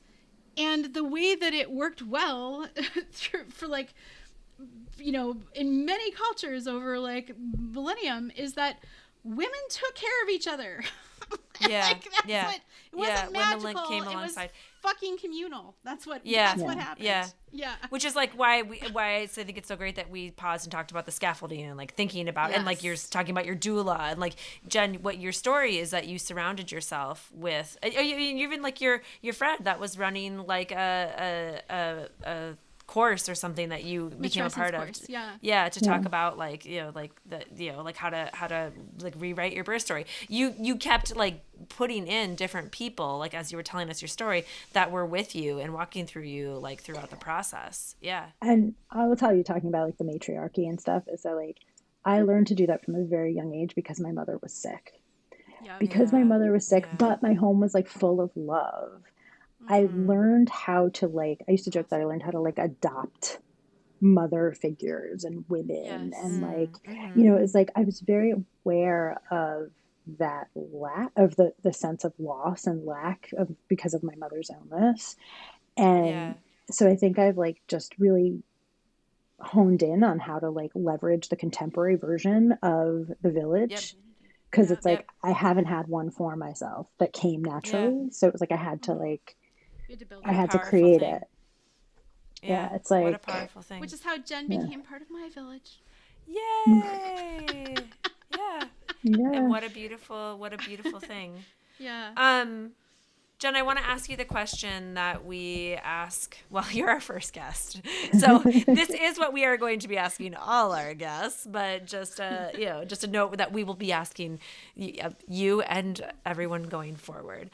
and the way that it worked well for like in many cultures over like millennium is that women took care of each other. Yeah. Like that's Yeah. what it Yeah. wasn't When the link magical, came it was alongside. fucking communal. That's what Yeah. that's what Yeah. happened. Yeah. Yeah. Which is like why I think it's so great that we paused and talked about the scaffolding and like thinking about and like you're Yes. talking about your doula and like Jenn, what your story is that you surrounded yourself with. Even like your friend that was running like a course or something that you became a Matrescence part course, of. yeah. Yeah, to talk Yeah. about like like the like how to like rewrite your birth story. You kept like putting in different people like as you were telling us your story that were with you and walking through you like throughout the process. Yeah. And I will tell you, talking about like the matriarchy and stuff, is that like I learned to do that from a very young age because my mother was sick. Yep. Because my Yeah. mother was sick, Yeah. but my home was like full of love. I Mm-hmm. learned how to like, I used to joke that I Awesome. learned how to like adopt mother figures and women. And Yes. like, Mm-hmm. it's like I was very aware of that lack of the sense of loss and lack of because of my mother's illness. Yeah. And so I think I've like just really honed in on how to like leverage the contemporary version of the Yep. village because Yep. it's like Yep. I haven't had one for myself that came Yeah. naturally. So it was like Mm-hmm. You had to build I What a it. had to powerful create it. thing. Yeah, Yeah. it's What a like powerful thing. Which is how Jenn yeah, became part of my village. Yay. Yeah. And yeah. what a beautiful thing. Yeah. Jenn, I want to ask you the question that we ask. Well, you're our first guest, so this is what we are going to be asking all our guests. But just just a note that we will be asking you and everyone going forward.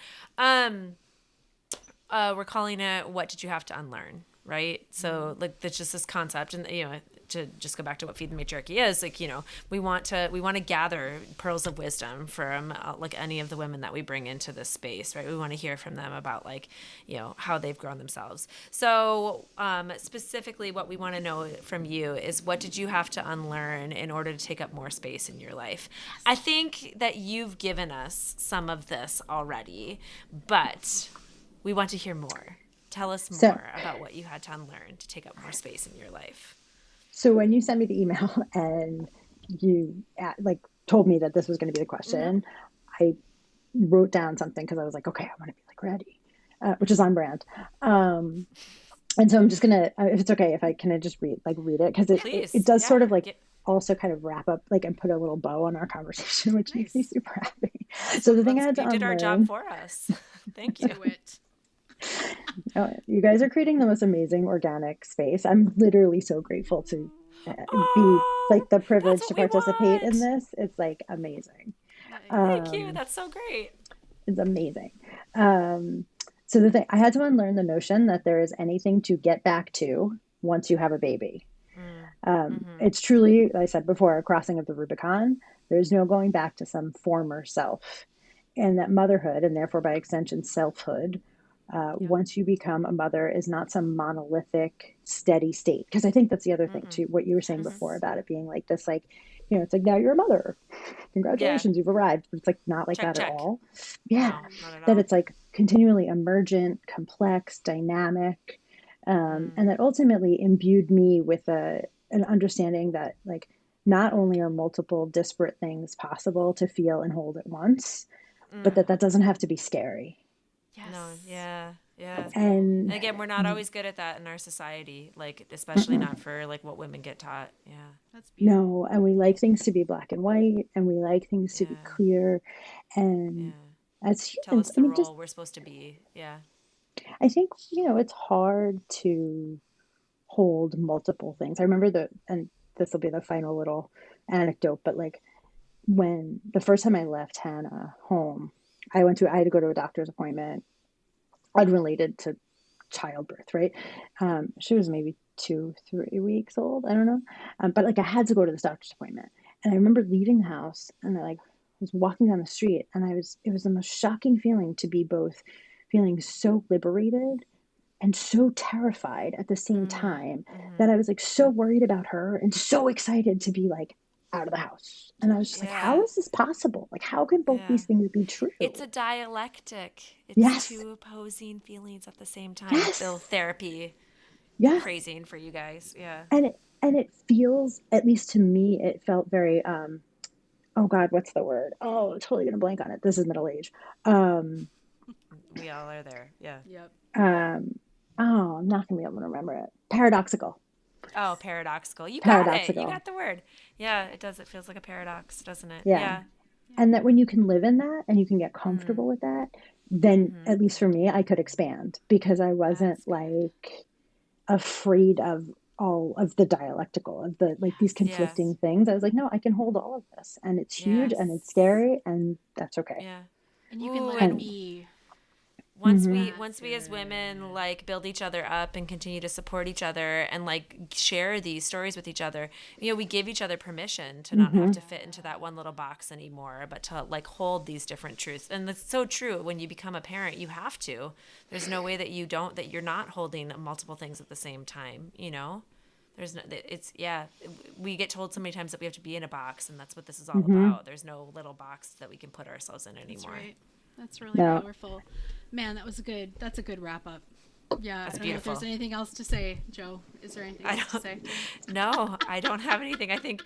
We're calling it "What did you have to unlearn?" Right? So like that's just this concept, and to just go back to what Feed the Matriarchy is, like we want to gather pearls of wisdom from like any of the women that we bring into this space, right? We want to hear from them about like how they've grown themselves. So specifically, what we want to know from you is what did you have to unlearn in order to take up more space in your life? Yes. I think that you've given us some of this already, but we want to hear more. Tell us So more about what you had to unlearn to take up more space in your life. so when you sent me the email and you like told me that this was going to be the Mm-hmm. question, I wrote down something because I was like, okay, I want to be like ready, which is Mm-hmm. on brand. And so I'm just gonna, if it's okay, if I can I just read it because it Please, does yeah. sort of like also kind of wrap up like and put a little bow on our conversation, which makes me Nice. super happy. So the Awesome. thing I had to You did our job unlearn, for us. Thank you. Do it. you guys are creating the most amazing organic space. I'm literally so grateful to be Oh, like the that's privilege what to we participate in want. this. It's like amazing. Nice. Thank you. Um, That's so great. it's amazing. Um, so the thing I had to unlearn the notion that there is anything to get back to once you have a baby. Mm. Mm-hmm. It's truly, like I said before, a crossing of the Rubicon. There's no going back to some former self. And that motherhood, and therefore by extension, selfhood, Yep. once you become a mother, is not some monolithic, steady state. Because I think that's the other thing, Mm-mm. too, what you were saying before Yes. about it being like this, like, it's like now you're a mother. Yeah. Congratulations, you've arrived. But it's like not like Check, that at check. all. Yeah. No, not at That all. it's like continually emergent, complex, dynamic, Mm. and that ultimately imbued me with an understanding that like not only are multiple disparate things possible to feel and hold at once, but Mm. that doesn't have to be scary. No, Yes. yeah, yeah. That's beautiful. And And again, we're not always good at that in our society, like especially uh-uh, not for like what women get taught. Yeah, That's beautiful. no, and we like things to be black and white, and we like things to be yeah, clear. And yeah. as Tell humans, us I the mean, just role we're supposed to be. Yeah. I think it's hard to hold multiple things. I remember and this will be the final little anecdote, but like when the first time I left Hannah home, I had to go to a doctor's appointment unrelated to childbirth, right? She was maybe 2, 3 weeks old. I don't know. But like I had to go to this doctor's appointment. And I remember leaving the house and I like was walking down the street and it was the most shocking feeling to be both feeling so liberated and so terrified at the same time that I was like so worried about her and so excited to be like out of the house. And I was just like, how Yeah. is this possible? Like, how can both Yeah. these things be true? It's a dialectic. It's Yes, two opposing feelings at the same time. Bill yes, therapy yes. phrasing for you guys. Yeah. And it feels, at least to me, it felt very oh God, what's the word? Oh, I'm totally gonna blank on it. This is middle age. Um, We all are there. Yeah. Yep. um, oh, I'm not gonna be able to remember it. Paradoxical. Oh, paradoxical. You got it. You Paradoxical. got the word. Yeah, it does. It feels like a paradox, doesn't it? Yeah. Yeah. And that when you can live in that and you can get Mm. comfortable with that, then Mm-hmm. at least for me, I could expand because I wasn't That's good. like afraid of all of the dialectical of the like these Yeah. conflicting things. I was like, no, I can hold all of this and it's Yeah. huge and it's scary and that's okay. Yeah. And you can Ooh, let it and And be. hmm That's once we as women like build each other up and continue to support each other and like share these stories with each other, we give each other permission to not have hmm to fit into that one little box anymore, but to like hold these different truths. And that's so true. When you become a parent, you have to. There's no way that you're not holding multiple things at the same time. There's no, it's, yeah, we get told so many times that we have to be in a box, and that's what this is all hmm about. There's no little box that we can put ourselves in That's anymore. right. That's really No. powerful. Man, that was good. That's a good wrap up. Yeah, That's I don't know if there's beautiful. anything else to say, Joe. Is there anything I else to don't, say? no, I don't have anything. I think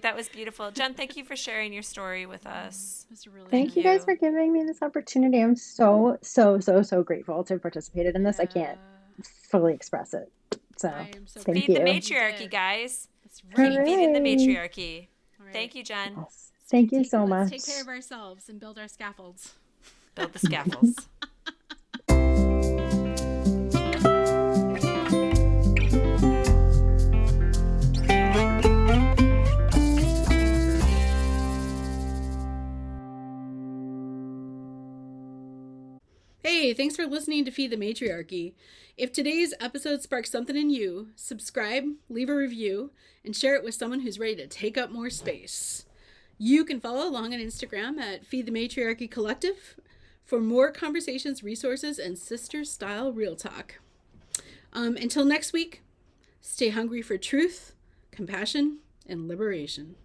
that was beautiful. Jenn, thank you for sharing your story with us. It was really Thank Thank you good. guys you. for giving me this opportunity. I'm so, so, so, so grateful to have participated in this. I can't Yeah. fully express it. So I am so thank Feed the grateful you. that you matriarchy, did. guys. That's Keep right. feeding the Hooray. matriarchy. All right. Thank you, Jenn. Yes. Thank you so Let's much. take care of ourselves and build our scaffolds. Build the scaffolds. Hey, thanks for listening to Feed the Matriarchy. If today's episode sparks something in you, subscribe, leave a review, and share it with someone who's ready to take up more space. You can follow along on Instagram at Feed the Matriarchy Collective for more conversations, resources, and sister style real talk. Until next week, stay hungry for truth, compassion, and liberation.